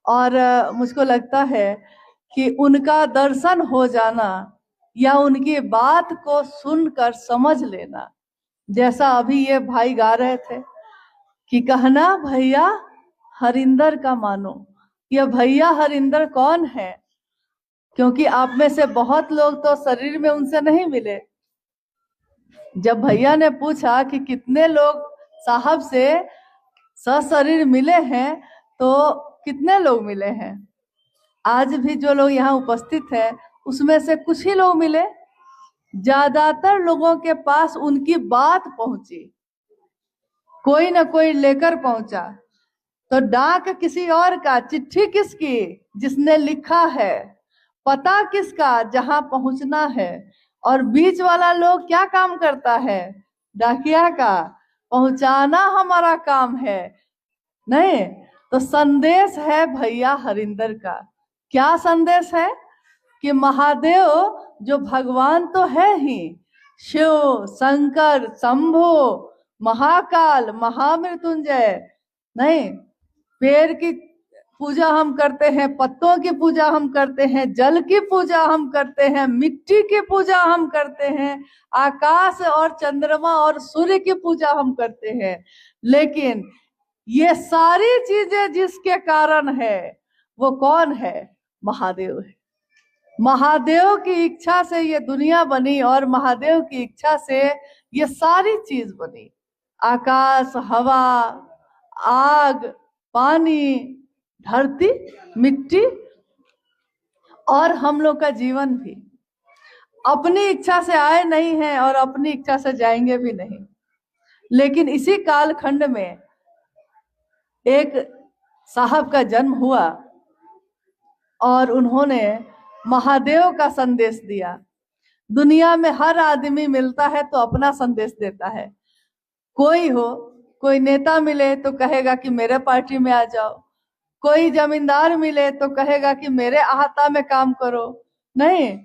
और मुझको लगता है कि उनका दर्शन हो जाना या उनकी बात को सुनकर समझ लेना, जैसा अभी ये भाई गा रहे थे कि कहना भैया हरिंदर का मानो। ये भैया हरिंदर कौन है? क्योंकि आप में से बहुत लोग तो शरीर में उनसे नहीं मिले। जब भैया ने पूछा कि कितने लोग साहब से सशरीर मिले हैं, तो कितने लोग मिले हैं? आज भी जो लोग यहाँ उपस्थित हैं उसमें से कुछ ही लोग मिले। ज्यादातर लोगों के पास उनकी बात पहुंची, कोई ना कोई लेकर पहुंचा। तो डाक किसी और का, चिट्ठी किसकी जिसने लिखा है, पता किसका जहां पहुंचना है। और बीच वाला लोग क्या काम करता है? डाकिया का पहुंचाना हमारा काम है। नहीं तो संदेश है भैया हरिंदर का। क्या संदेश है? कि महादेव जो भगवान तो है ही, शिव शंकर शंभो महाकाल महामृत्युंजय, नहीं, पेड़ की पूजा हम करते हैं, पत्तों की पूजा हम करते हैं, जल की पूजा हम करते हैं, मिट्टी की पूजा हम करते हैं, आकाश और चंद्रमा और सूर्य की पूजा हम करते हैं। लेकिन ये सारी चीजें जिसके कारण है वो कौन है? महादेव है। महादेव की इच्छा से ये दुनिया बनी और महादेव की इच्छा से ये सारी चीज बनी। आकाश, हवा, आग, पानी, धरती, मिट्टी और हम लोग का जीवन भी अपनी इच्छा से आए नहीं है और अपनी इच्छा से जाएंगे भी नहीं। लेकिन इसी कालखंड में एक साहब का जन्म हुआ और उन्होंने महादेव का संदेश दिया। दुनिया में हर आदमी मिलता है तो अपना संदेश देता है। कोई नेता मिले तो कहेगा कि मेरे पार्टी में आ जाओ, कोई जमींदार मिले तो कहेगा कि मेरे आहता में काम करो। नहीं,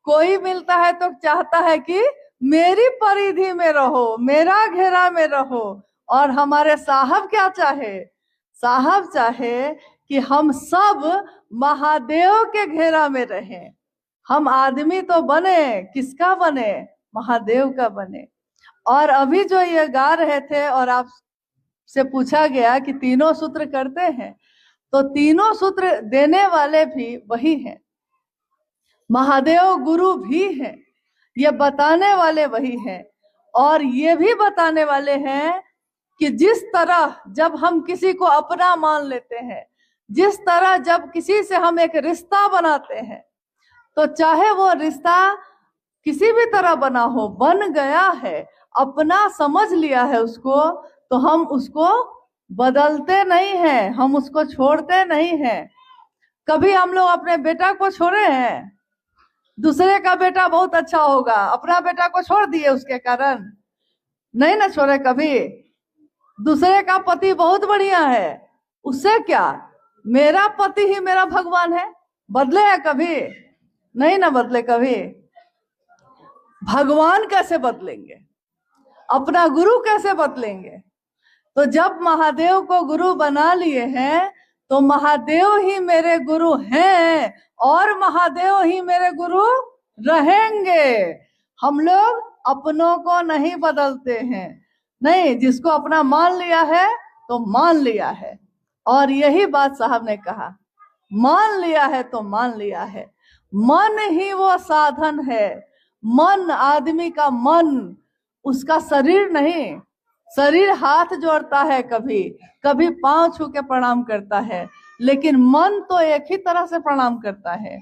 कोई मिलता है तो चाहता है कि मेरी परिधि में रहो, मेरा घेरा में रहो। और हमारे साहब क्या चाहे? साहब चाहे कि हम सब महादेव के घेरा में रहें। हम आदमी तो बने, किसका बने? महादेव का बने। और अभी जो ये गा रहे थे और आप से पूछा गया कि तीनों सूत्र करते हैं, तो तीनों सूत्र देने वाले भी वही हैं। महादेव गुरु भी हैं, ये बताने वाले वही हैं। और ये भी बताने वाले हैं कि जिस तरह जब हम किसी को अपना मान लेते हैं, जिस तरह जब किसी से हम एक रिश्ता बनाते हैं, तो चाहे वो रिश्ता किसी भी तरह बना हो, बन गया है, अपना समझ लिया है उसको, तो हम उसको बदलते नहीं हैं, हम उसको छोड़ते नहीं हैं। कभी हम लोग अपने बेटा को छोड़े हैं? दूसरे का बेटा बहुत अच्छा होगा, अपना बेटा को छोड़ दिए उसके कारण? नहीं ना छोड़े कभी। दूसरे का पति बहुत बढ़िया है, उससे क्या, मेरा पति ही मेरा भगवान है। बदले है कभी? नहीं ना बदले कभी। भगवान कैसे बदलेंगे? अपना गुरु कैसे बदलेंगे? तो जब महादेव को गुरु बना लिए हैं तो महादेव ही मेरे गुरु हैं और महादेव ही मेरे गुरु रहेंगे। हम लोग अपनों को नहीं बदलते हैं। नहीं, जिसको अपना मान लिया है तो मान लिया है। और यही बात साहब ने कहा, मान लिया है तो मान लिया है। मन ही वो साधन है। मन, आदमी का मन, उसका शरीर नहीं। शरीर हाथ जोड़ता है, कभी कभी पांव छू के प्रणाम करता है, लेकिन मन तो एक ही तरह से प्रणाम करता है।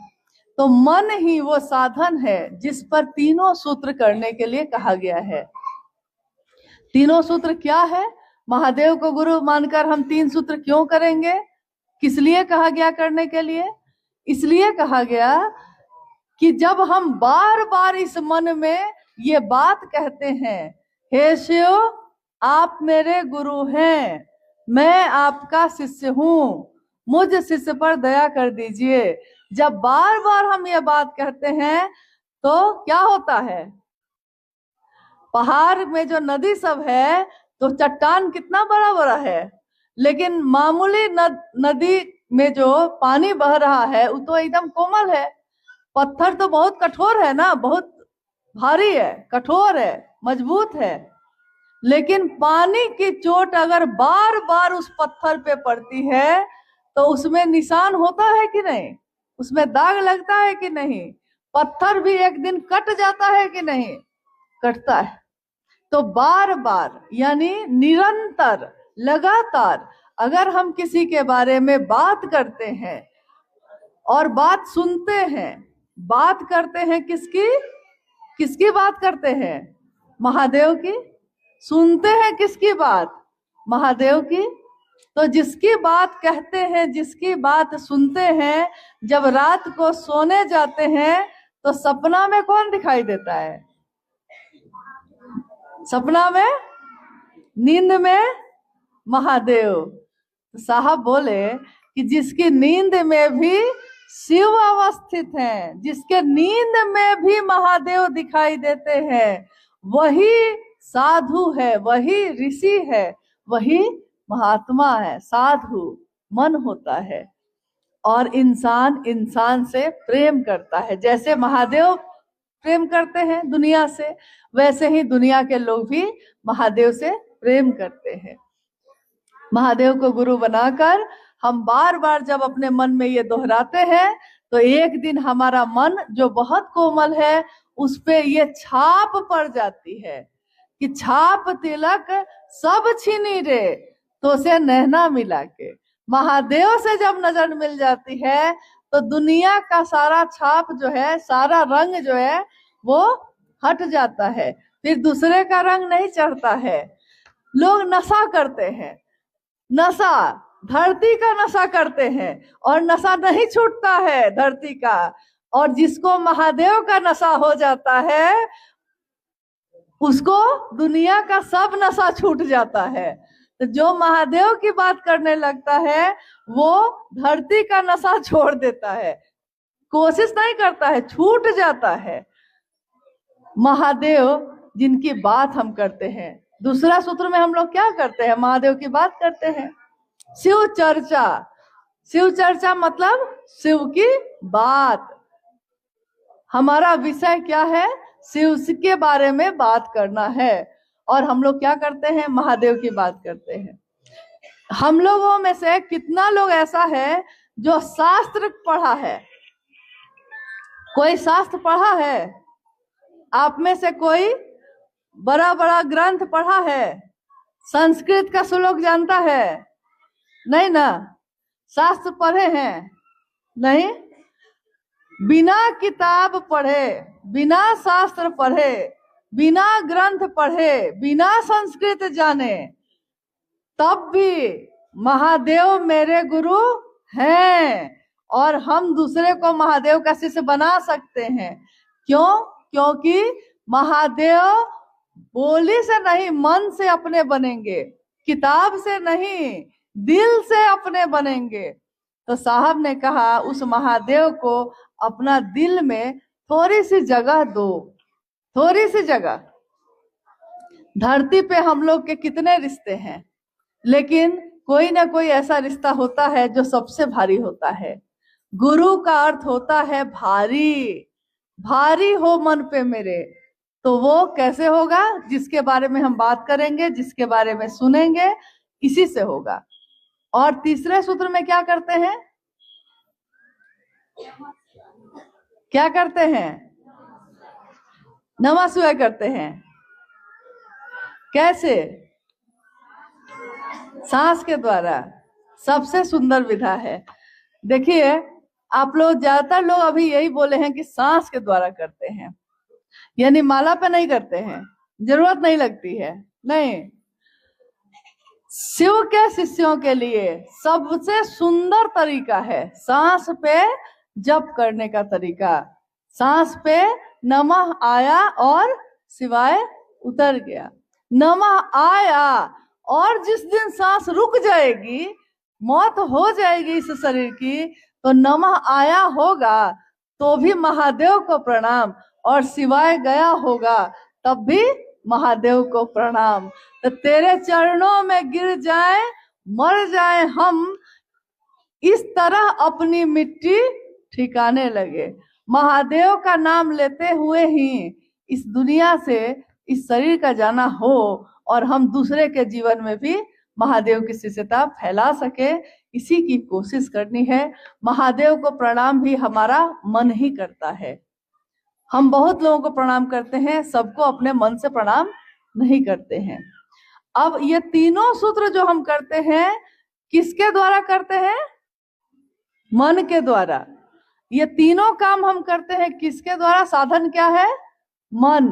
तो मन ही वो साधन है जिस पर तीनों सूत्र करने के लिए कहा गया है। तीनों सूत्र क्या है? महादेव को गुरु मानकर हम तीन सूत्र क्यों करेंगे? किस लिए कहा गया करने के लिए? इसलिए कहा गया कि जब हम बार बार इस मन में ये बात कहते हैं, हे शिव आप मेरे गुरु हैं, मैं आपका शिष्य हूं, मुझ शिष्य पर दया कर दीजिए। जब बार बार हम ये बात कहते हैं तो क्या होता है? पहाड़ में जो नदी सब है तो चट्टान कितना बड़ा बड़ा है, लेकिन मामूली नदी में जो पानी बह रहा है वो तो एकदम कोमल है, पत्थर तो बहुत कठोर है ना, बहुत भारी है, कठोर है, मजबूत है। लेकिन पानी की चोट अगर बार बार उस पत्थर पे पड़ती है तो उसमें निशान होता है कि नहीं, उसमें दाग लगता है कि नहीं, पत्थर भी एक दिन कट जाता है कि नहीं, कटता है। तो बार बार यानी निरंतर, लगातार अगर हम किसी के बारे में बात करते हैं और बात सुनते हैं, बात करते हैं किसकी, किसकी बात करते हैं, महादेव की। सुनते हैं किसकी बात, महादेव की। तो जिसकी बात कहते हैं, जिसकी बात सुनते हैं, जब रात को सोने जाते हैं तो सपना में कौन दिखाई देता है, सपना में, नींद में महादेव। साहब बोले कि जिसकी नींद में भी शिव अवस्थित हैं, जिसके नींद में भी महादेव दिखाई देते हैं, वही साधु है, वही ऋषि है, वही महात्मा है। साधु मन होता है और इंसान इंसान से प्रेम करता है। जैसे महादेव प्रेम करते हैं दुनिया से, वैसे ही दुनिया के लोग भी महादेव से प्रेम करते हैं। महादेव को गुरु बनाकर हम बार बार जब अपने मन में ये दोहराते हैं तो एक दिन हमारा मन जो बहुत कोमल है उस पे ये छाप पड़ जाती है कि छाप तिलक सब छीनी रे तो से नैना मिला के। महादेव से जब नजर मिल जाती है तो दुनिया का सारा छाप जो है, सारा रंग जो है वो हट जाता है, फिर दूसरे का रंग नहीं चढ़ता है। लोग नशा करते हैं, नशा धरती का नशा करते हैं और नशा नहीं छूटता है धरती का, और जिसको महादेव का नशा हो जाता है उसको दुनिया का सब नशा छूट जाता है। तो जो महादेव की बात करने लगता है वो धरती का नशा छोड़ देता है, कोशिश नहीं करता है, छूट जाता है। महादेव जिनकी बात हम करते हैं, दूसरा सूत्र में हम लोग क्या करते हैं, महादेव की बात करते हैं। शिव चर्चा, शिव चर्चा मतलब शिव की बात। हमारा विषय क्या है, शिव के बारे में बात करना है। और हम लोग क्या करते हैं, महादेव की बात करते हैं। हम लोगों में से कितना लोग ऐसा है जो शास्त्र पढ़ा है, कोई शास्त्र पढ़ा है, आप में से कोई बड़ा बड़ा ग्रंथ पढ़ा है, संस्कृत का श्लोक जानता है, नहीं ना, शास्त्र पढ़े हैं, नहीं, बिना किताब पढ़े, बिना शास्त्र पढ़े, बिना ग्रंथ पढ़े, बिना संस्कृत जाने, तब भी महादेव मेरे गुरु हैं और हम दूसरे को महादेव का शिष्य बना सकते हैं। क्यों? क्योंकि महादेव बोली से नहीं मन से अपने बनेंगे, किताब से नहीं दिल से अपने बनेंगे। तो साहब ने कहा उस महादेव को अपना दिल में थोड़ी सी जगह दो, थोड़ी सी जगह। धरती पे हम लोग के कितने रिश्ते हैं, लेकिन कोई ना कोई ऐसा रिश्ता होता है जो सबसे भारी होता है। गुरु का अर्थ होता है भारी, भारी हो मन पे मेरे। तो वो कैसे होगा, जिसके बारे में हम बात करेंगे, जिसके बारे में सुनेंगे, इसी से होगा। और तीसरे सूत्र में क्या करते हैं, क्या करते हैं, नमः शिवाय करते हैं। कैसे? सांस के द्वारा। सबसे सुंदर विधा है। देखिए आप लोग, ज्यादातर लोग अभी यही बोले हैं कि सांस के द्वारा करते हैं, यानी माला पे नहीं करते हैं, जरूरत नहीं लगती है। नहीं, शिव के शिष्यों के लिए सबसे सुंदर तरीका है सांस पे जप करने का तरीका। सांस पे नमः आया और शिवाय उतर गया। नमः आया और जिस दिन सांस रुक जाएगी, मौत हो जाएगी इस शरीर की, तो नमः आया होगा तो भी महादेव को प्रणाम, और शिवाय गया होगा तब भी महादेव को प्रणाम। तो तेरे चरणों में गिर जाए, मर जाए हम, इस तरह अपनी मिट्टी ठिकाने लगे। महादेव का नाम लेते हुए ही इस दुनिया से इस शरीर का जाना हो और हम दूसरे के जीवन में भी महादेव की शिष्यता फैला सके, इसी की कोशिश करनी है। महादेव को प्रणाम भी हमारा मन ही करता है। हम बहुत लोगों को प्रणाम करते हैं, सबको अपने मन से प्रणाम नहीं करते हैं। अब ये तीनों सूत्र जो हम करते हैं किसके द्वारा करते हैं? मन के द्वारा। ये तीनों काम हम करते हैं किसके द्वारा? साधन क्या है? मन।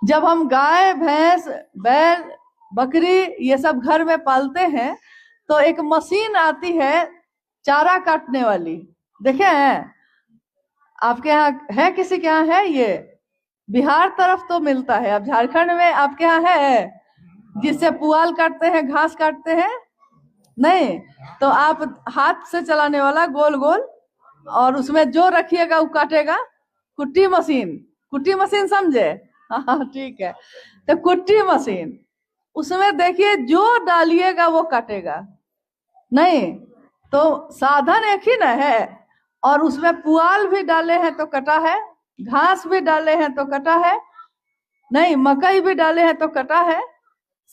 जब हम गाय, भैंस, बैल, बकरी ये सब घर में पालते हैं तो एक मशीन आती है चारा काटने वाली, देखे हैं? आपके यहाँ है? किसी के यहाँ है? ये बिहार तरफ तो मिलता है, अब झारखंड में आपके यहाँ है? जिससे पुआल काटते हैं, घास काटते हैं? नहीं, तो आप हाथ से चलाने वाला गोल गोल, और उसमें जो रखिएगा वो काटेगा। कुट्टी मशीन, कुट्टी मशीन समझे? हाँ ठीक है। तो कुट्टी मशीन, उसमें देखिए जो डालिएगा वो काटेगा। नहीं, तो साधन एक ही ना है, और उसमें पुआल भी डाले हैं तो कटा है, घास भी डाले हैं तो कटा है, नहीं मकई भी डाले हैं तो कटा है।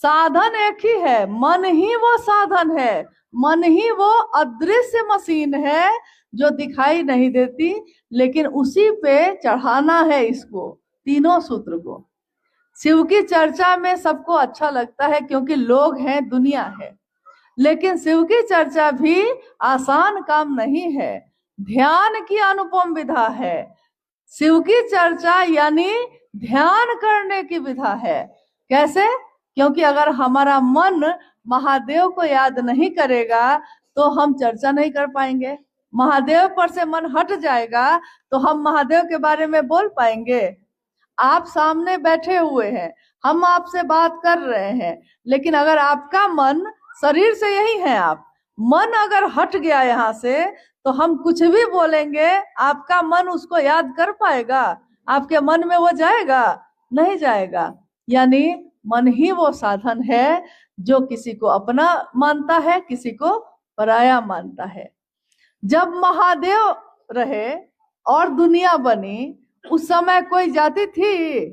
साधन एक ही है, मन ही वो साधन है, मन ही वो अदृश्य मशीन है जो दिखाई नहीं देती, लेकिन उसी पे चढ़ाना है इसको, तीनों सूत्र को। शिव की चर्चा में सबको अच्छा लगता है क्योंकि लोग हैं, दुनिया है, लेकिन शिव की चर्चा भी आसान काम नहीं है, ध्यान की अनुपम विधा है। शिव की चर्चा यानी ध्यान करने की विधा है। कैसे? क्योंकि अगर हमारा मन महादेव को याद नहीं करेगा तो हम चर्चा नहीं कर पाएंगे। महादेव पर से मन हट जाएगा तो हम महादेव के बारे में बोल पाएंगे? आप सामने बैठे हुए हैं, हम आपसे बात कर रहे हैं, लेकिन अगर आपका मन, शरीर से यही है आप, मन अगर हट गया यहाँ से तो हम कुछ भी बोलेंगे, आपका मन उसको याद कर पाएगा? आपके मन में वो जाएगा? नहीं जाएगा। यानी मन ही वो साधन है जो किसी को अपना मानता है, किसी को पराया मानता है। जब महादेव रहे और दुनिया बनी, उस समय कोई जाति थी,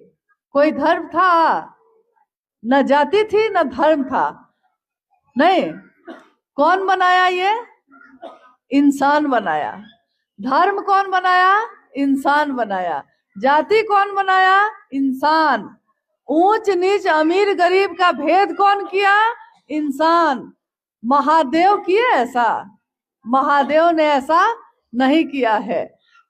कोई धर्म था? न जाति थी न धर्म था। नहीं, कौन बनाया? ये इंसान बनाया। धर्म कौन बनाया? इंसान बनाया। जाति कौन बनाया? इंसान। ऊंच नीच, अमीर गरीब का भेद कौन किया? इंसान। महादेव किए ऐसा? महादेव ने ऐसा नहीं किया है।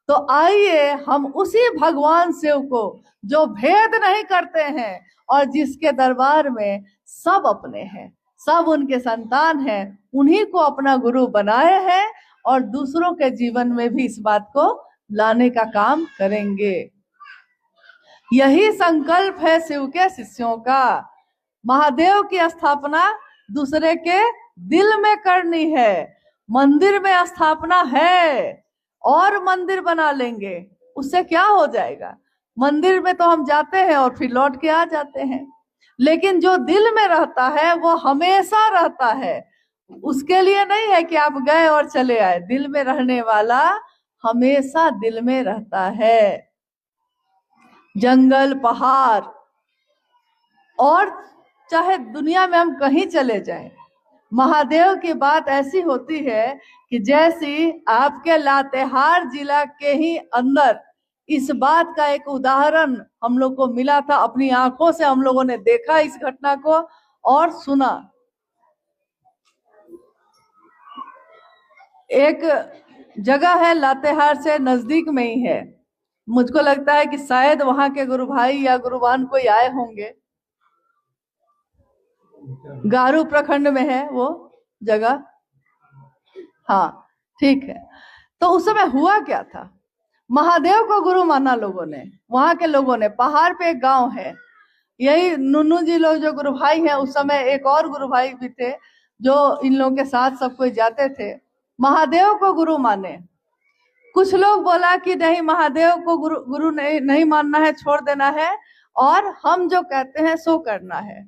तो आइए हम उसी भगवान शिव को, जो भेद नहीं करते हैं और जिसके दरबार में सब अपने हैं, सब उनके संतान हैं, उन्हीं को अपना गुरु बनाए हैं और दूसरों के जीवन में भी इस बात को लाने का काम करेंगे। यही संकल्प है शिव के शिष्यों का। महादेव की स्थापना दूसरे के दिल में करनी है। मंदिर में स्थापना है और मंदिर बना लेंगे, उससे क्या हो जाएगा? मंदिर में तो हम जाते हैं और फिर लौट के आ जाते हैं, लेकिन जो दिल में रहता है वो हमेशा रहता है। उसके लिए नहीं है कि आप गए और चले आए, दिल में रहने वाला हमेशा दिल में रहता है। जंगल, पहाड़, और चाहे दुनिया में हम कहीं चले जाएं, महादेव की बात ऐसी होती है कि जैसी आपके लातेहार जिला के ही अंदर इस बात का एक उदाहरण हम लोग को मिला था, अपनी आंखों से हम लोगों ने देखा इस घटना को और सुना। एक जगह है, लातेहार से नजदीक में ही है, मुझको लगता है कि शायद वहां के गुरु भाई या गुरुवान कोई आए होंगे। गारू प्रखंड में है वो जगह। हाँ ठीक है। तो उस समय हुआ क्या था? महादेव को गुरु माना लोगों ने, वहां के लोगों ने। पहाड़ पे एक गांव है, यही नुन्नू जी लोग जो गुरु भाई हैं, उस समय एक और गुरु भाई भी थे जो इन लोगों के साथ सब कोई जाते थे। महादेव को गुरु माने। कुछ लोग बोला कि नहीं, महादेव को गुरु नहीं मानना है, छोड़ देना है, और हम जो कहते हैं सो करना है।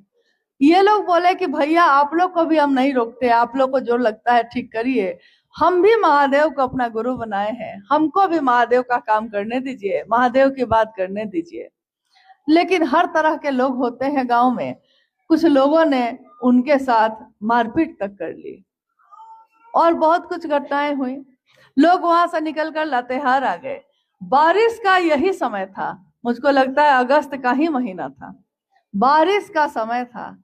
ये लोग बोले कि भैया आप लोग को भी हम नहीं रोकते, आप लोग को जो लगता है ठीक करिए, हम भी महादेव को अपना गुरु बनाए हैं, हमको भी महादेव का काम करने दीजिए, महादेव की बात करने दीजिए। लेकिन हर तरह के लोग होते हैं गांव में, कुछ लोगों ने उनके साथ मारपीट तक कर ली और बहुत कुछ घटनाएं हुई। लोग वहां से निकलकर लातेहार आ गए। बारिश का यही समय था, मुझको लगता है अगस्त का ही महीना था, बारिश का समय था।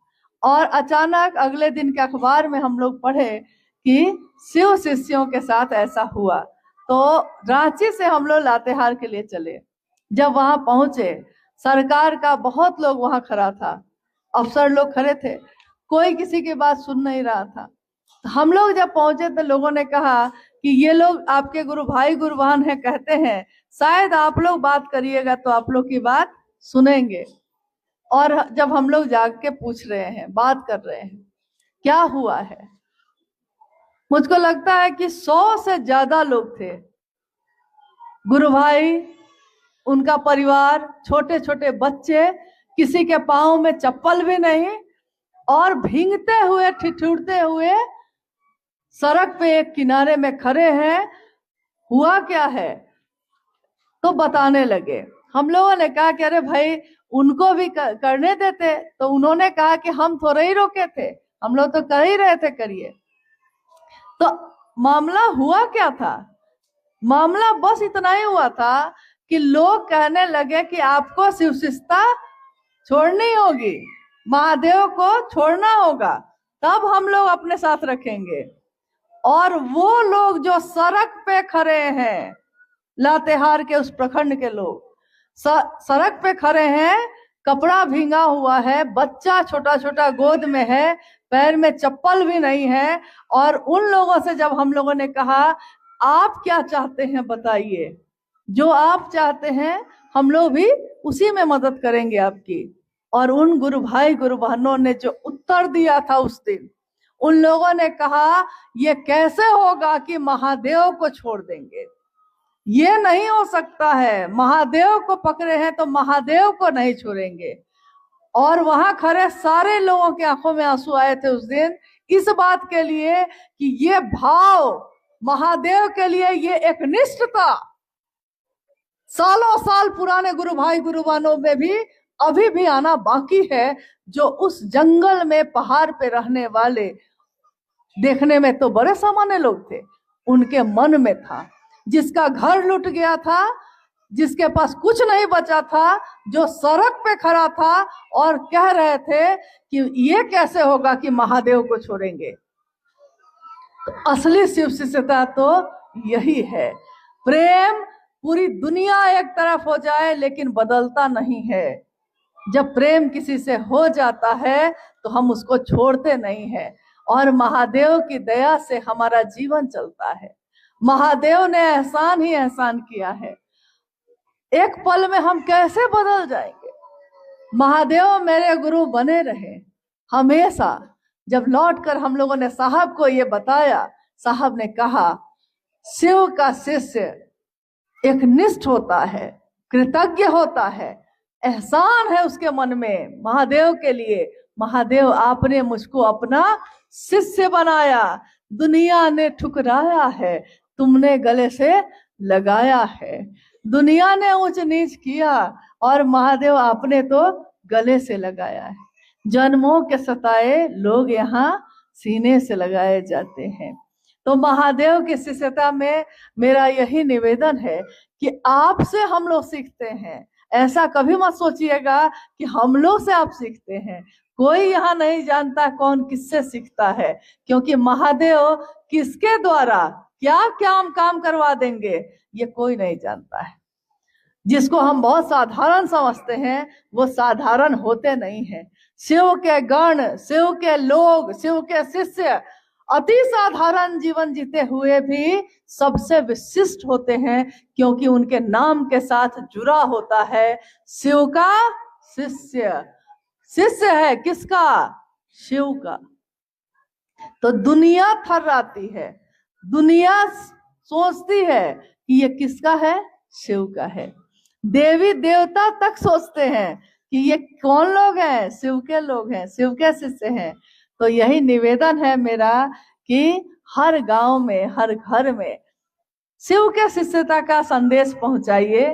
और अचानक अगले दिन के अखबार में हम लोग पढ़े कि शिव शिष्यों के साथ ऐसा हुआ। तो रांची से हम लोग लातेहार के लिए चले। जब वहां पहुंचे, सरकार का बहुत लोग वहां खड़ा था, अफसर लोग खड़े थे, कोई किसी की बात सुन नहीं रहा था। हम लोग जब पहुंचे तो लोगों ने कहा कि ये लोग आपके गुरु भाई गुरुवान है, कहते हैं शायद आप लोग बात करिएगा तो आप लोग की बात सुनेंगे। और जब हम लोग जाग के पूछ रहे हैं, बात कर रहे हैं क्या हुआ है, मुझको लगता है कि 100 से ज्यादा लोग थे। गुरु भाई, उनका परिवार, छोटे छोटे बच्चे, किसी के पांव में चप्पल भी नहीं, और भींगते हुए ठिठुरते हुए सड़क पे एक किनारे में खड़े हैं। हुआ क्या है तो बताने लगे। हम लोगों ने कहा कि अरे भाई उनको भी करने देते, तो उन्होंने कहा कि हम थोड़े ही रोके थे, हम लोग तो कर ही रहे थे, करिए। तो मामला हुआ क्या था? मामला बस इतना ही हुआ था कि लोग कहने लगे कि आपको शिवशिष्टता छोड़नी होगी, महादेव को छोड़ना होगा, तब हम लोग अपने साथ रखेंगे। और वो लोग जो सड़क पे खड़े हैं, लातेहार के उस प्रखंड के लोग सड़क पे खड़े हैं, कपड़ा भींगा हुआ है, बच्चा छोटा छोटा गोद में है, पैर में चप्पल भी नहीं है। और उन लोगों से जब हम लोगों ने कहा आप क्या चाहते हैं बताइए, जो आप चाहते हैं हम लोग भी उसी में मदद करेंगे आपकी। और उन गुरु भाई गुरु बहनों ने जो उत्तर दिया था उस दिन, उन लोगों ने कहा ये कैसे होगा कि महादेव को छोड़ देंगे, ये नहीं हो सकता है, महादेव को पकड़े हैं तो महादेव को नहीं छोड़ेंगे। और वहां खड़े सारे लोगों की आंखों में आंसू आए थे उस दिन, इस बात के लिए कि ये भाव महादेव के लिए, ये एक निष्ठता सालों साल पुराने गुरु भाई गुरुवानों में भी अभी भी आना बाकी है, जो उस जंगल में पहाड़ पे रहने वाले, देखने में तो बड़े सामान्य लोग थे, उनके मन में था। जिसका घर लूट गया था, जिसके पास कुछ नहीं बचा था, जो सड़क पे खड़ा था और कह रहे थे कि ये कैसे होगा कि महादेव को छोड़ेंगे। तो असली शिव शिष्यता तो यही है। प्रेम पूरी दुनिया एक तरफ हो जाए लेकिन बदलता नहीं है। जब प्रेम किसी से हो जाता है तो हम उसको छोड़ते नहीं है। और महादेव की दया से हमारा जीवन चलता है। महादेव ने एहसान ही एहसान किया है। एक पल में हम कैसे बदल जाएंगे। महादेव मेरे गुरु बने रहे हमेशा। जब लौटकर हम लोगों ने साहब को ये बताया, साहब ने कहा शिव का शिष्य एक निष्ठ होता है, कृतज्ञ होता है, एहसान है उसके मन में महादेव के लिए। महादेव आपने मुझको अपना शिष्य बनाया, दुनिया ने ठुकराया है, तुमने गले से लगाया है। दुनिया ने ऊंच नीच किया और महादेव आपने तो गले से लगाया है। जन्मों के सताए लोग यहाँ सीने से लगाए जाते हैं। तो महादेव की शिष्यता में मेरा यही निवेदन है कि आपसे हम लोग सीखते हैं। ऐसा कभी मत सोचिएगा कि हम लोग से आप सीखते हैं। कोई यहाँ नहीं जानता कौन किससे सीखता है, क्योंकि महादेव किसके द्वारा क्या क्या काम करवा देंगे ये कोई नहीं जानता है। जिसको हम बहुत साधारण समझते हैं वो साधारण होते नहीं हैं। शिव के गण, शिव के लोग, शिव के शिष्य अति साधारण जीवन जीते हुए भी सबसे विशिष्ट होते हैं, क्योंकि उनके नाम के साथ जुड़ा होता है शिव का शिष्य। शिष्य है किसका? शिव का। तो दुनिया थर्राती है, दुनिया सोचती है कि ये किसका है? शिव का है। देवी देवता तक सोचते हैं कि ये कौन लोग हैं, शिव के लोग हैं, शिव के शिष्य हैं। तो यही निवेदन है मेरा कि हर गांव में, हर घर में शिव के शिष्यता का संदेश पहुंचाइए,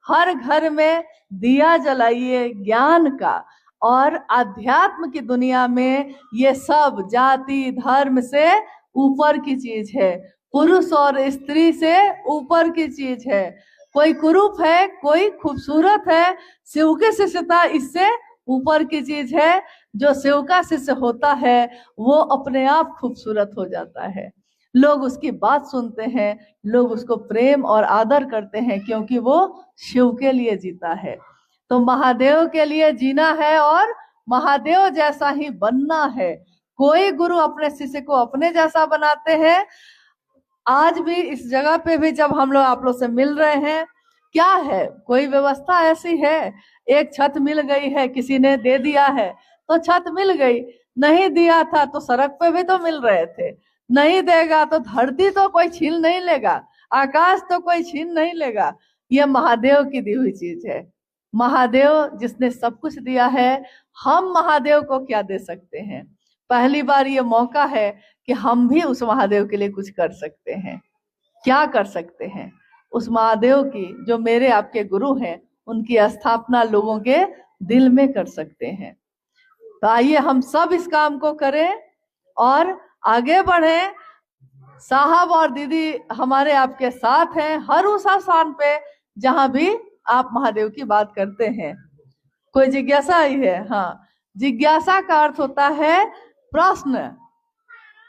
हर घर में दिया जलाइए ज्ञान का। और आध्यात्म की दुनिया में ये सब जाति धर्म से ऊपर की चीज है, पुरुष और स्त्री से ऊपर की चीज है। कोई कुरूप है, कोई खूबसूरत है, शिव की शिष्यता इससे ऊपर की चीज है। जो शिव का शिष्य होता है वो अपने आप खूबसूरत हो जाता है, लोग उसकी बात सुनते हैं, लोग उसको प्रेम और आदर करते हैं, क्योंकि वो शिव के लिए जीता है। तो महादेव के लिए जीना है और महादेव जैसा ही बनना है। कोई गुरु अपने शिष्य को अपने जैसा बनाते हैं। आज भी इस जगह पे भी जब हम लोग आप लोग से मिल रहे हैं, क्या है, कोई व्यवस्था ऐसी है? एक छत मिल गई है, किसी ने दे दिया है तो छत मिल गई, नहीं दिया था तो सड़क पे भी तो मिल रहे थे। नहीं देगा तो धरती तो कोई छीन नहीं लेगा, आकाश तो कोई छीन नहीं लेगा। ये महादेव की दी हुई चीज है। महादेव जिसने सब कुछ दिया है, हम महादेव को क्या दे सकते हैं? पहली बार ये मौका है कि हम भी उस महादेव के लिए कुछ कर सकते हैं। क्या कर सकते हैं? उस महादेव की, जो मेरे आपके गुरु हैं, उनकी स्थापना लोगों के दिल में कर सकते हैं। तो आइए हम सब इस काम को करें और आगे बढ़ें। साहब और दीदी हमारे आपके साथ हैं हर उस स्थान पे जहां भी आप महादेव की बात करते हैं। कोई जिज्ञासा आई है? हाँ, जिज्ञासा का अर्थ होता है प्रश्न।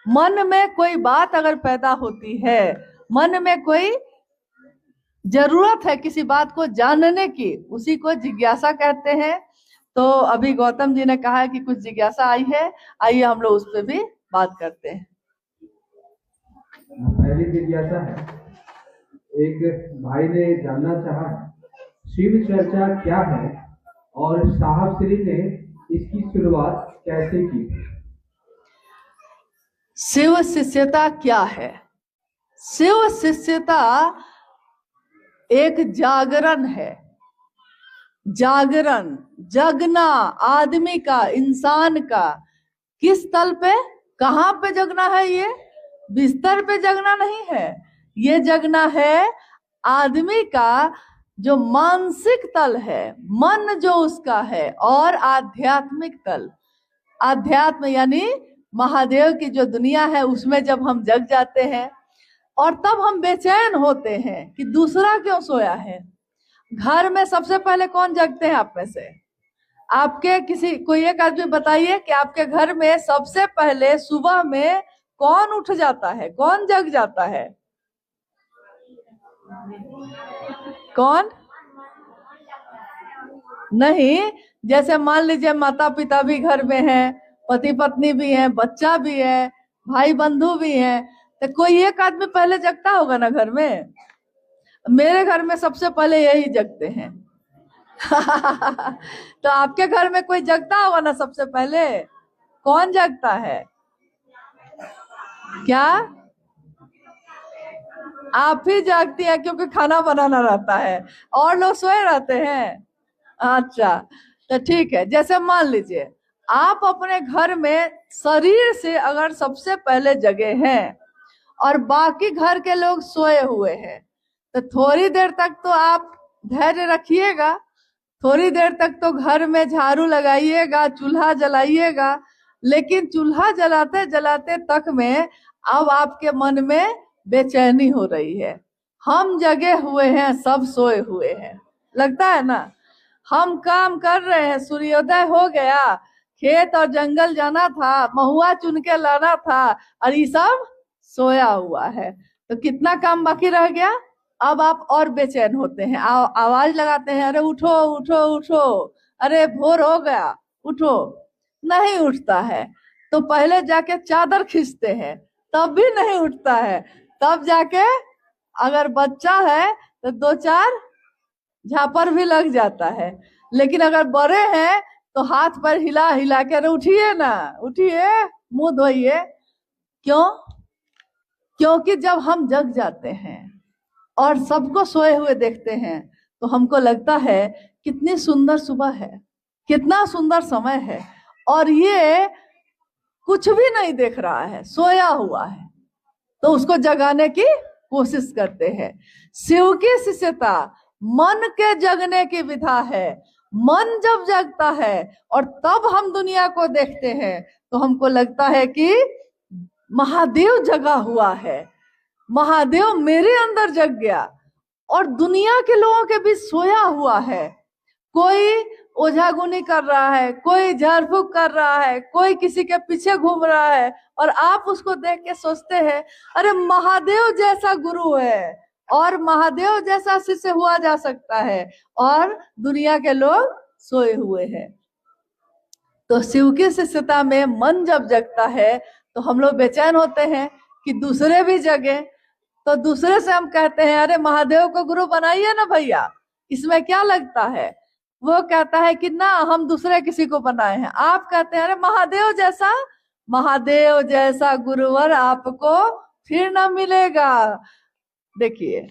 मन में कोई बात अगर पैदा होती है, मन में कोई जरूरत है किसी बात को जानने की, उसी को जिज्ञासा कहते हैं। तो अभी गौतम जी ने कहा है कि कुछ जिज्ञासा आई है, आइए हम लोग उस पर भी बात करते हैं। पहली जिज्ञासा है, एक भाई ने जानना चाहा शिव चर्चा क्या है और साहब श्री ने इसकी शुरुआत कैसे की? शिव शिष्यता क्या है? शिव शिष्यता एक जागरण है। जागरण, जगना आदमी का, इंसान का। किस तल पे, कहां पे जगना है? ये बिस्तर पे जगना नहीं है, ये जगना है आदमी का जो मानसिक तल है, मन जो उसका है, और आध्यात्मिक तल। आध्यात्म यानी महादेव की जो दुनिया है उसमें जब हम जग जाते हैं, और तब हम बेचैन होते हैं कि दूसरा क्यों सोया है। घर में सबसे पहले कौन जगते हैं आप में से? आपके किसी, कोई एक आदमी बताइए कि आपके घर में सबसे पहले सुबह में कौन उठ जाता है, कौन जग जाता है? कौन? नहीं, जैसे मान लीजिए माता पिता भी घर में हैं, पति पत्नी भी हैं, बच्चा भी है, भाई बंधु भी हैं, तो कोई एक आदमी पहले जगता होगा ना घर में। मेरे घर में सबसे पहले यही जगते हैं। तो आपके घर में कोई जगता होगा ना सबसे पहले? कौन जगता है? क्या आप ही जागती है? क्योंकि खाना बनाना रहता है, और लोग सोए रहते हैं। अच्छा, तो ठीक है। जैसे मान लीजिए आप अपने घर में शरीर से अगर सबसे पहले जगे हैं और बाकी घर के लोग सोए हुए हैं, तो थोड़ी देर तक तो आप धैर्य रखिएगा, थोड़ी देर तक तो घर में झाड़ू लगाइएगा, चूल्हा जलाइएगा। लेकिन चूल्हा जलाते जलाते तक में अब आपके मन में बेचैनी हो रही है। हम जगे हुए हैं, सब सोए हुए हैं, लगता है ना? हम काम कर रहे हैं, सूर्योदय हो गया, खेत और जंगल जाना था, महुआ चुन के लाना था, और ये सब सोया हुआ है। तो कितना काम बाकी रह गया? अब आप और बेचैन होते हैं, आवाज लगाते हैं, अरे उठो उठो उठो, अरे भोर हो गया, उठो। नहीं उठता है, तो पहले जाके चादर खींचते हैं, तब भी नहीं उठता है। तब जाके अगर बच्चा है तो दो चार झापर भी लग जाता है। लेकिन अगर बड़े हैं तो हाथ पर हिला हिला के, अरे उठिए ना, उठिए, मुंह धोइए। क्यों? क्योंकि जब हम जग जाते हैं और सबको सोए हुए देखते हैं तो हमको लगता है कितनी सुंदर सुबह है, कितना सुंदर समय है। और ये कुछ भी नहीं देख रहा है, सोया हुआ है, तो उसको जगाने की कोशिश करते हैं। शिव की शिष्यता मन के जगने की विधा है। मन जब जगता है और तब हम दुनिया को देखते हैं तो हमको लगता है कि महादेव जगा हुआ है, महादेव मेरे अंदर जग गया और दुनिया के लोगों के बीच सोया हुआ है। कोई ओझागुनी कर रहा है, कोई झाड़ फूक कर रहा है, कोई किसी के पीछे घूम रहा है, और आप उसको देख के सोचते हैं अरे महादेव जैसा गुरु है और महादेव जैसा शिष्य हुआ जा सकता है, और दुनिया के लोग सोए हुए हैं। तो शिव की शिष्यता में मन जब जगता है तो हम लोग बेचैन होते हैं कि दूसरे भी जगे। तो दूसरे से हम कहते हैं अरे महादेव को गुरु बनाइए ना भैया, इसमें क्या लगता है। वो कहता है कि ना हम दूसरे किसी को बनाए हैं। आप कहते हैं अरे महादेव जैसा गुरुवर आपको फिर ना मिलेगा। देखिए,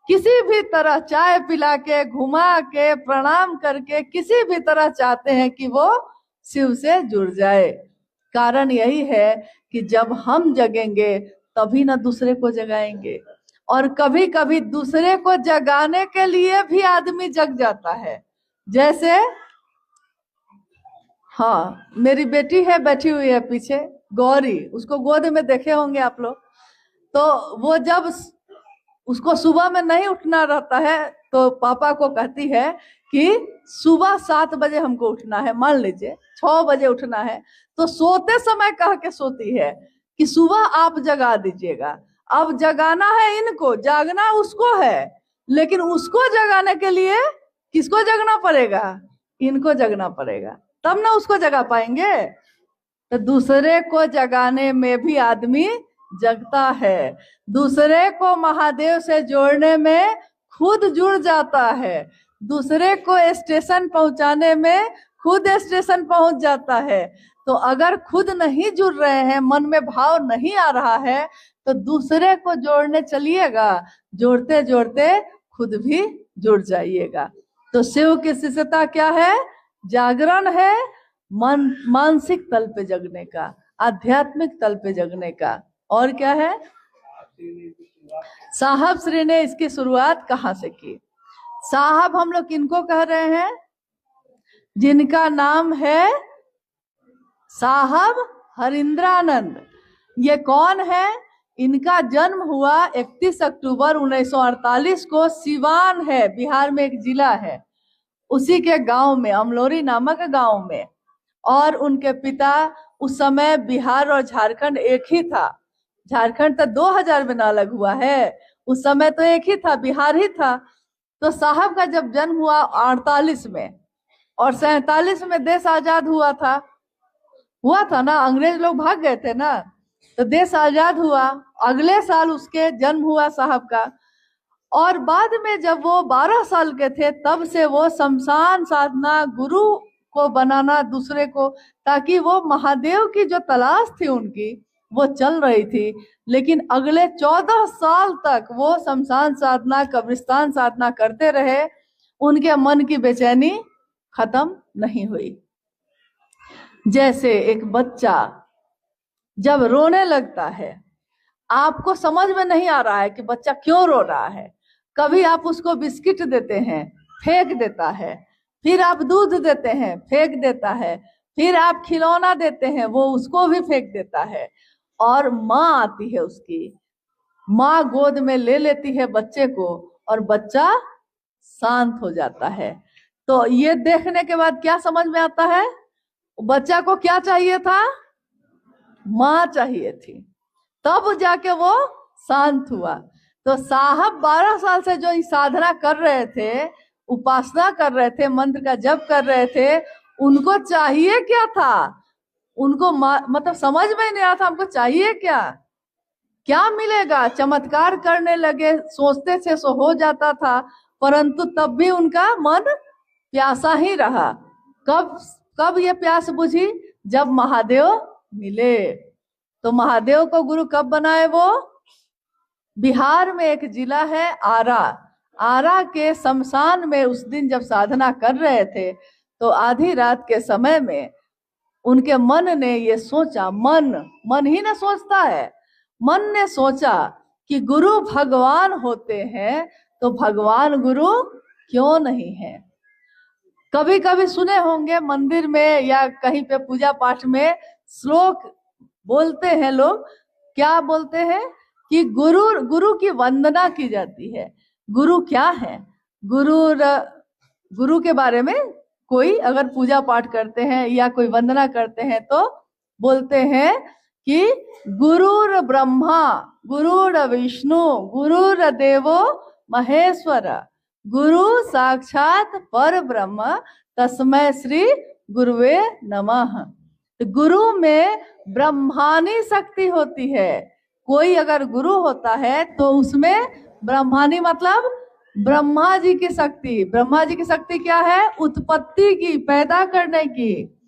किसी भी तरह चाय पिला के, घुमा के, प्रणाम करके, किसी भी तरह चाहते हैं कि वो शिव से जुड़ जाए। कारण यही है कि जब हम जगेंगे तभी ना दूसरे को जगाएंगे। और कभी कभी दूसरे को जगाने के लिए भी आदमी जग जाता है। जैसे हाँ, मेरी बेटी है, बैठी हुई है पीछे, गौरी, उसको गोद में देखे होंगे आप लोग। तो वो जब उसको सुबह में नहीं उठना रहता है तो पापा को कहती है कि सुबह 7 बजे हमको उठना है, मान लीजिए 6 बजे उठना है, तो सोते समय कह के सोती है कि सुबह आप जगा दीजिएगा। अब जगाना है इनको, जागना उसको है, लेकिन उसको जगाने के लिए किसको जगना पड़ेगा? इनको जगना पड़ेगा, तब ना उसको जगा पाएंगे। तो दूसरे को जगाने में भी आदमी जगता है, दूसरे को महादेव से जोड़ने में खुद जुड़ जाता है, दूसरे को स्टेशन पहुंचाने में खुद स्टेशन पहुंच जाता है। तो अगर खुद नहीं जुड़ रहे हैं, मन में भाव नहीं आ रहा है, तो दूसरे को जोड़ने चलिएगा, जोड़ते जोड़ते खुद भी जुड़ जाइएगा। तो शिव की शिष्यता क्या है? जागरण है, मानसिक तल पे जगने का, आध्यात्मिक तल पे जगने का। और क्या है? साहब श्री ने इसकी शुरुआत कहाँ से की? साहब हम लोग किनको कह रहे हैं? जिनका नाम है साहब हरिंद्रानंद। ये कौन है? इनका जन्म हुआ 31 अक्टूबर 1948 को, सिवान है, बिहार में एक जिला है, उसी के गांव में, अमलोरी नामक गांव में। और उनके पिता, उस समय बिहार और झारखंड एक ही था, झारखंड तो 2000 में ना अलग हुआ है, उस समय तो एक ही था, बिहार ही था। तो साहब का जब जन्म हुआ 48 में, और 47 में देश आजाद हुआ था ना, अंग्रेज लोग भाग गए थे ना, तो देश आजाद हुआ। अगले साल उसके जन्म हुआ साहब का। और बाद में जब वो 12 साल के थे, तब से वो शमशान साधना, गुरु को बनाना दूसरे को, ताकि वो महादेव की जो तलाश थी उनकी, वो चल रही थी। लेकिन अगले 14 साल तक वो शमशान साधना, कब्रिस्तान साधना करते रहे, उनके मन की बेचैनी खत्म नहीं हुई। जैसे एक बच्चा जब रोने लगता है, आपको समझ में नहीं आ रहा है कि बच्चा क्यों रो रहा है, कभी आप उसको बिस्किट देते हैं, फेंक देता है, फिर आप दूध देते हैं, फेंक देता है, फिर आप खिलौना देते हैं, वो उसको भी फेंक देता है, और माँ आती है, उसकी माँ गोद में ले लेती है बच्चे को, और बच्चा शांत हो जाता है। तो ये देखने के बाद क्या समझ में आता है? बच्चा को क्या चाहिए था? माँ चाहिए थी, तब जाके वो शांत हुआ। तो साहब 12 साल से जो साधना कर रहे थे, उपासना कर रहे थे, मंत्र का जप कर रहे थे, उनको चाहिए क्या था? उनको मतलब समझ में नहीं आता हमको चाहिए क्या, क्या मिलेगा। चमत्कार करने लगे, सोचते थे सो हो जाता था, परंतु तब भी उनका मन प्यासा ही रहा। कब ये प्यास बुझी? जब महादेव मिले। तो महादेव को गुरु कब बनाए? वो बिहार में एक जिला है आरा के शमशान में उस दिन जब साधना कर रहे थे, तो आधी रात के समय में उनके मन ने ये सोचा, मन ही ना सोचता है, मन ने सोचा कि गुरु भगवान होते हैं तो भगवान गुरु क्यों नहीं है। कभी कभी सुने होंगे मंदिर में या कहीं पे पूजा पाठ में श्लोक बोलते हैं लोग, क्या बोलते हैं कि गुरु की वंदना की जाती है। गुरु क्या है? गुरु के बारे में कोई अगर पूजा पाठ करते हैं या कोई वंदना करते हैं तो बोलते हैं कि गुरुर ब्रह्मा गुरुर विष्णु गुरुर देवो महेश्वर गुरु साक्षात पर ब्रह्म तस्मै श्री गुरुवे नमः। तो गुरु में ब्रह्मानी शक्ति होती है। कोई अगर गुरु होता है तो उसमें ब्रह्मानी मतलब ब्रह्मा जी की शक्ति। ब्रह्मा जी की शक्ति क्या है? उत्पत्ति की, पैदा करने की।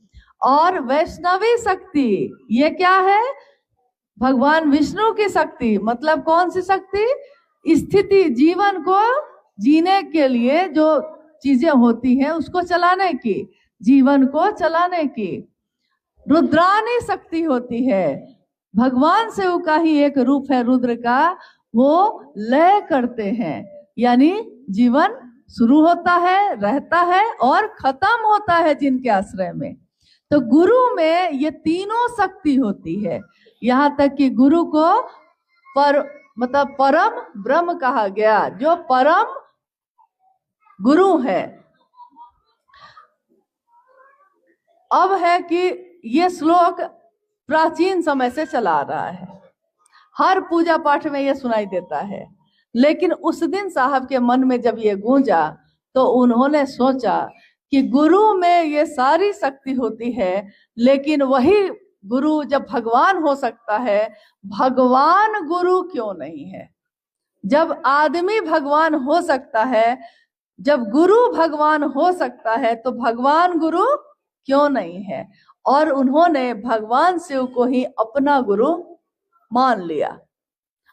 और वैष्णवी शक्ति ये क्या है? भगवान विष्णु की शक्ति। मतलब कौन सी शक्ति? स्थिति, जीवन को जीने के लिए जो चीजें होती हैं उसको चलाने की, जीवन को चलाने की। रुद्रानी शक्ति होती है। भगवान शिव का ही एक रूप है रुद्र का, वो लय करते हैं, यानी जीवन शुरू होता है, रहता है और खत्म होता है जिनके आश्रय में। तो गुरु में ये तीनों शक्ति होती है। यहाँ तक कि गुरु को मतलब परम ब्रह्म कहा गया, जो परम गुरु है। अब है कि ये श्लोक प्राचीन समय से चला आ रहा है, हर पूजा पाठ में ये सुनाई देता है। लेकिन उस दिन साहब के मन में जब ये गूंजा तो उन्होंने सोचा कि गुरु में ये सारी शक्ति होती है, लेकिन वही गुरु जब भगवान हो सकता है, भगवान गुरु क्यों नहीं है? जब आदमी भगवान हो सकता है, जब गुरु भगवान हो सकता है, तो भगवान गुरु क्यों नहीं है? और उन्होंने भगवान शिव को ही अपना गुरु मान लिया।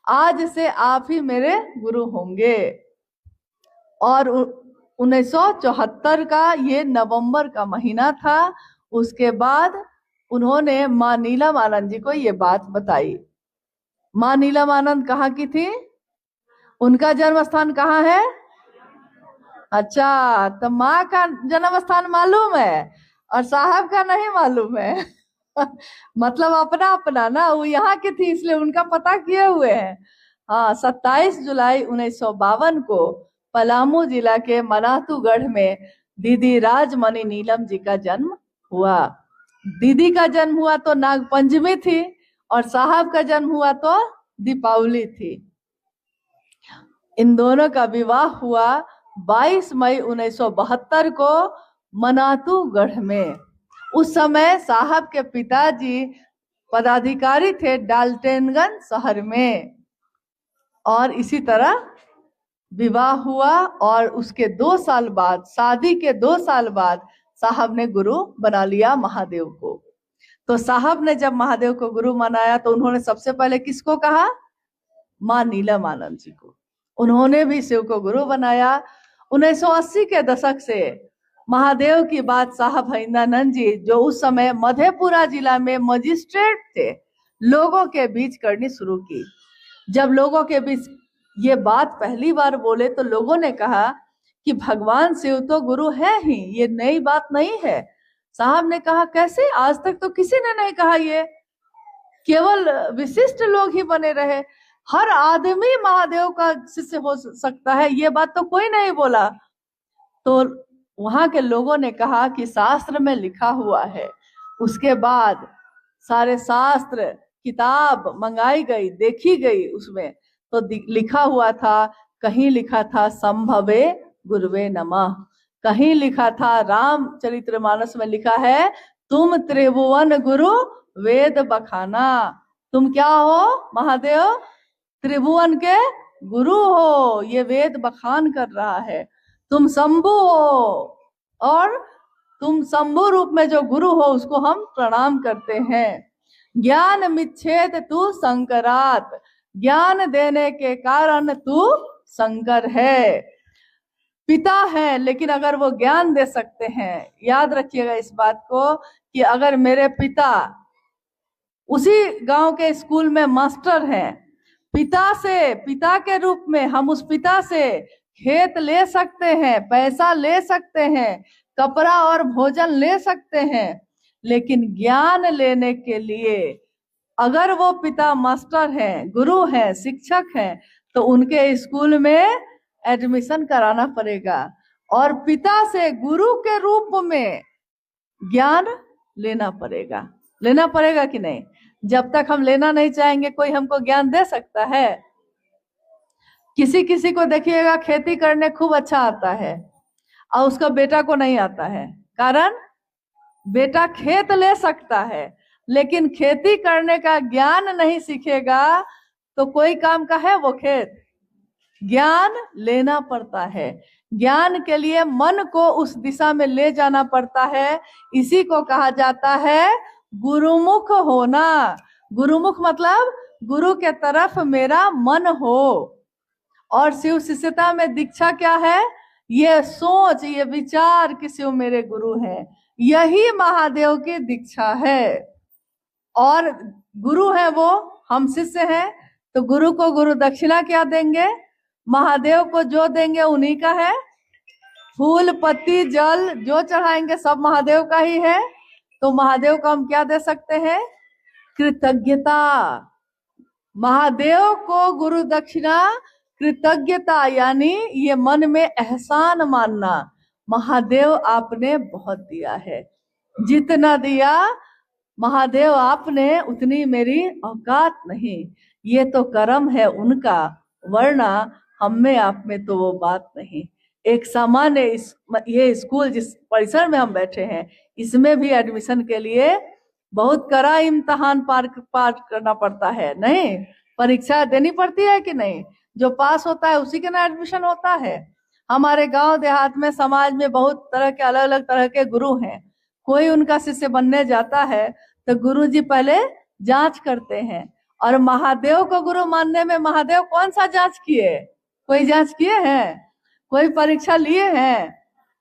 आज से आप ही मेरे गुरु होंगे। और 1974 का ये नवंबर का महीना था। उसके बाद उन्होंने माँ नीलम आनंद जी को ये बात बताई। माँ नीलम आनंद कहाँ की थी? उनका जन्म स्थान कहाँ है? अच्छा, तो माँ का जन्म स्थान मालूम है और साहब का नहीं मालूम है। मतलब अपना अपना ना, वो यहाँ की थी इसलिए उनका पता किए हुए हैं। हाँ, 27 जुलाई 1952 को पलामू जिला के मनातूगढ़ में दीदी राजमणि नीलम जी का जन्म हुआ। दीदी का जन्म हुआ तो नागपंचमी थी और साहब का जन्म हुआ तो दीपावली थी। इन दोनों का विवाह हुआ 22 मई 1972 को मनातूगढ़ में। उस समय साहब के पिताजी पदाधिकारी थे डाल्टनगंज शहर में। और इसी तरह विवाह हुआ और उसके 2 साल बाद, शादी के 2 साल बाद साहब ने गुरु बना लिया महादेव को। तो साहब ने जब महादेव को गुरु मनाया तो उन्होंने सबसे पहले किसको कहा? माँ नीलम आनंद जी को। उन्होंने भी शिव को गुरु बनाया। 1980 के दशक से महादेव की बात साहब हरिंदानंद जी, जो उस समय मधेपुरा जिला में मजिस्ट्रेट थे, लोगों के बीच करनी शुरू की। जब लोगों के बीच ये बात पहली बार बोले तो लोगों ने कहा कि भगवान शिव तो गुरु है ही, ये नई बात नहीं है। साहब ने कहा कैसे? आज तक तो किसी ने नहीं कहा, ये केवल विशिष्ट लोग ही बने रहे। हर आदमी महादेव का शिष्य हो सकता है, ये बात तो कोई नहीं बोला। तो वहां के लोगों ने कहा कि शास्त्र में लिखा हुआ है। उसके बाद सारे शास्त्र किताब मंगाई गई, देखी गई, उसमें तो लिखा हुआ था, कहीं लिखा था संभवे गुरुवे नमः, कहीं लिखा था रामचरितमानस में लिखा है तुम त्रिभुवन गुरु वेद बखाना। तुम क्या हो? महादेव त्रिभुवन के गुरु हो, ये वेद बखान कर रहा है। तुम शंभु हो और तुम शंभु रूप में जो गुरु हो उसको हम प्रणाम करते हैं। ज्ञान मिच्छेद तू शंकरात, ज्ञान देने के कारण तू शंकर है। पिता है, लेकिन अगर वो ज्ञान दे सकते हैं, याद रखिएगा इस बात को कि अगर मेरे पिता उसी गांव के स्कूल में मास्टर हैं, पिता के रूप में हम उस पिता से खेत ले सकते हैं, पैसा ले सकते हैं, कपड़ा और भोजन ले सकते हैं, लेकिन ज्ञान लेने के लिए अगर वो पिता मास्टर हैं, गुरु हैं, शिक्षक हैं, तो उनके स्कूल में एडमिशन कराना पड़ेगा और पिता से गुरु के रूप में ज्ञान लेना पड़ेगा कि नहीं? जब तक हम लेना नहीं चाहेंगे, कोई हमको ज्ञान दे सकता है? किसी किसी को देखिएगा खेती करने खूब अच्छा आता है और उसका बेटा को नहीं आता है, कारण बेटा खेत ले सकता है लेकिन खेती करने का ज्ञान नहीं सीखेगा तो कोई काम का है वो खेत? ज्ञान लेना पड़ता है। ज्ञान के लिए मन को उस दिशा में ले जाना पड़ता है। इसी को कहा जाता है गुरुमुख होना। गुरुमुख मतलब गुरु के तरफ मेरा मन हो। और शिव शिष्यता में दीक्षा क्या है? ये सोच, ये विचार कि शिव मेरे गुरु हैं, यही महादेव की दीक्षा है। और गुरु है वो, हम शिष्य हैं, तो गुरु को गुरु दक्षिणा क्या देंगे? महादेव को जो देंगे उन्हीं का है। फूल पत्ती जल जो चढ़ाएंगे सब महादेव का ही है। तो महादेव को हम क्या दे सकते हैं? कृतज्ञता। महादेव को गुरु दक्षिणा कृतज्ञता, यानी ये मन में एहसान मानना, महादेव आपने बहुत दिया है, जितना दिया महादेव आपने उतनी मेरी औकात नहीं, ये तो कर्म है उनका, वरना हम में आप में तो वो बात नहीं। एक सामान्य ये स्कूल जिस परिसर में हम बैठे हैं, इसमें भी एडमिशन के लिए बहुत कड़ा इम्तिहान पार करना पड़ता है, नहीं? परीक्षा देनी पड़ती है कि नहीं? जो पास होता है उसी के ना एडमिशन होता है। हमारे गांव देहात में, समाज में बहुत तरह के अलग अलग तरह के गुरु हैं। कोई उनका शिष्य बनने जाता है तो गुरुजी पहले जांच करते हैं। और महादेव को गुरु मानने में महादेव कौन सा जांच किए? कोई जांच किए हैं? कोई परीक्षा लिए हैं?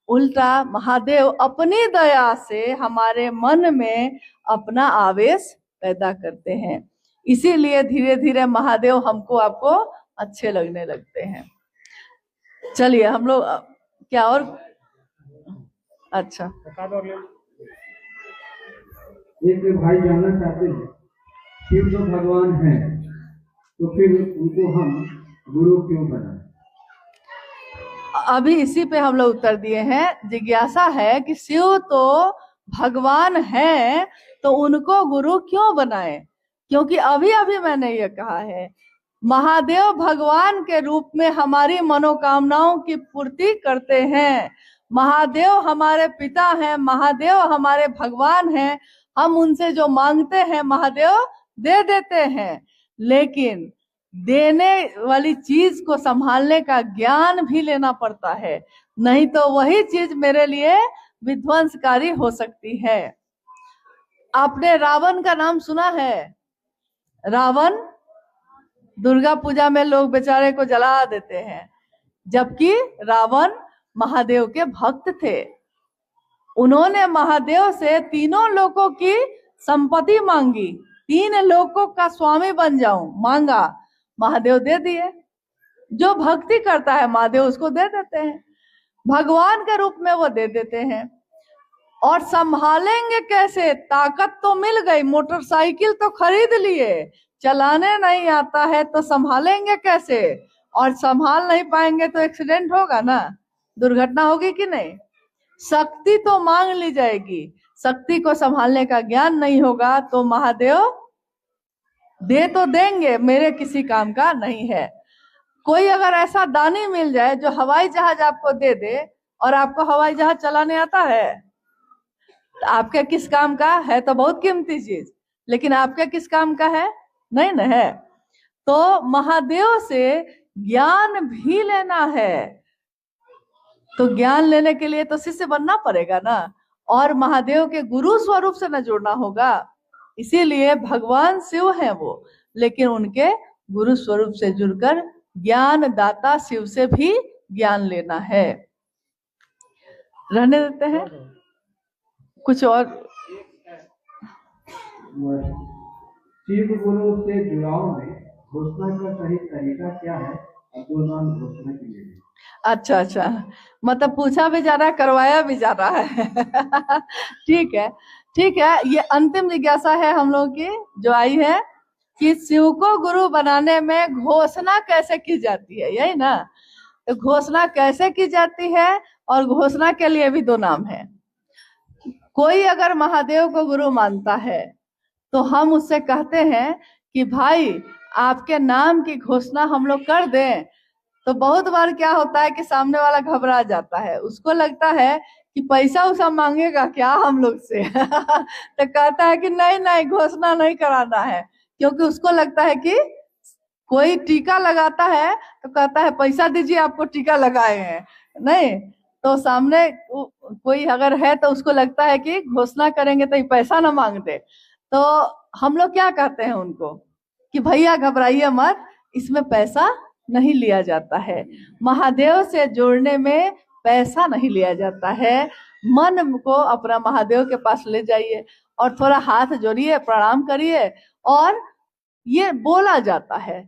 उल्टा महादेव अपनी दया से हमारे मन में अपना आवेश पैदा करते हैं। इसीलिए धीरे धीरे महादेव हमको आपको अच्छे लगने लगते हैं। चलिए हम लोग क्या और अच्छा एक भाई जानना चाहते हैं, शिव जो भगवान है तो फिर उनको हम गुरु क्यों बनाए? अभी इसी पे हम लोग उत्तर दिए हैं। जिज्ञासा है कि शिव तो भगवान है तो उनको गुरु क्यों बनाए? क्योंकि अभी अभी मैंने ये कहा है, महादेव भगवान के रूप में हमारी मनोकामनाओं की पूर्ति करते हैं। महादेव हमारे पिता हैं, महादेव हमारे भगवान हैं। हम उनसे जो मांगते हैं महादेव दे देते हैं, लेकिन देने वाली चीज को संभालने का ज्ञान भी लेना पड़ता है, नहीं तो वही चीज मेरे लिए विध्वंसकारी हो सकती है। आपने रावण का नाम सुना है? रावण दुर्गा पूजा में लोग बेचारे को जला देते हैं, जबकि रावण महादेव के भक्त थे। उन्होंने महादेव से तीनों लोकों की संपत्ति मांगी, 3 लोकों का स्वामी बन जाऊं मांगा, महादेव दे दिए। जो भक्ति करता है महादेव उसको दे देते हैं, भगवान के रूप में वो दे देते हैं। और संभालेंगे कैसे? ताकत तो मिल गई, मोटरसाइकिल तो खरीद लिए, चलाने नहीं आता है तो संभालेंगे कैसे? और संभाल नहीं पाएंगे तो एक्सीडेंट होगा ना, दुर्घटना होगी कि नहीं? शक्ति तो मांग ली जाएगी, शक्ति को संभालने का ज्ञान नहीं होगा तो महादेव दे तो देंगे, मेरे किसी काम का नहीं है। कोई अगर ऐसा दानी मिल जाए जो हवाई जहाज आपको दे दे और आपको हवाई जहाज चलाने आता है, तो आपके किस काम का है? तो बहुत कीमती चीज, लेकिन आपके किस काम का है? नहीं न है। तो महादेव से ज्ञान भी लेना है, तो ज्ञान लेने के लिए तो शिष्य बनना पड़ेगा ना, और महादेव के गुरु स्वरूप से न जुड़ना होगा। इसीलिए भगवान शिव हैं वो, लेकिन उनके गुरु स्वरूप से जुड़कर ज्ञान दाता शिव से भी ज्ञान लेना है। रहने देते हैं, कुछ और। शिव गुरु से जुड़ाव में घोषणा का सही तरीका क्या है? अब्दुल नाम घोषणा के लिए। अच्छा अच्छा, मतलब पूछा भी जा रहा है, करवाया भी जा रहा है। ठीक है, ठीक है। ये अंतिम जिज्ञासा है हम लोगों की जो आई है कि शिव को गुरु बनाने में घोषणा कैसे की जाती है, यही ना? तो घोषणा कैसे की जाती है, और घोषणा के लिए भी दो नाम है। कोई अगर महादेव को गुरु मानता है तो हम उससे कहते हैं कि भाई आपके नाम की घोषणा हम लोग कर दें। तो बहुत बार क्या होता है कि सामने वाला घबरा जाता है, उसको लगता है कि पैसा उसा मांगेगा क्या हम लोग से। तो कहता है कि नहीं नहीं, घोषणा नहीं कराना है, क्योंकि उसको लगता है कि कोई टीका लगाता है तो कहता है पैसा दीजिए, आपको टीका लगाए हैं। नहीं, तो सामने कोई अगर है तो उसको लगता है कि घोषणा करेंगे तो ये पैसा ना मांग दे। तो हम लोग क्या कहते हैं उनको कि भैया घबराइए मत, इसमें पैसा नहीं लिया जाता है। महादेव से जोड़ने में पैसा नहीं लिया जाता है। मन को अपना महादेव के पास ले जाइए और थोड़ा हाथ जोड़िए, प्रणाम करिए, और ये बोला जाता है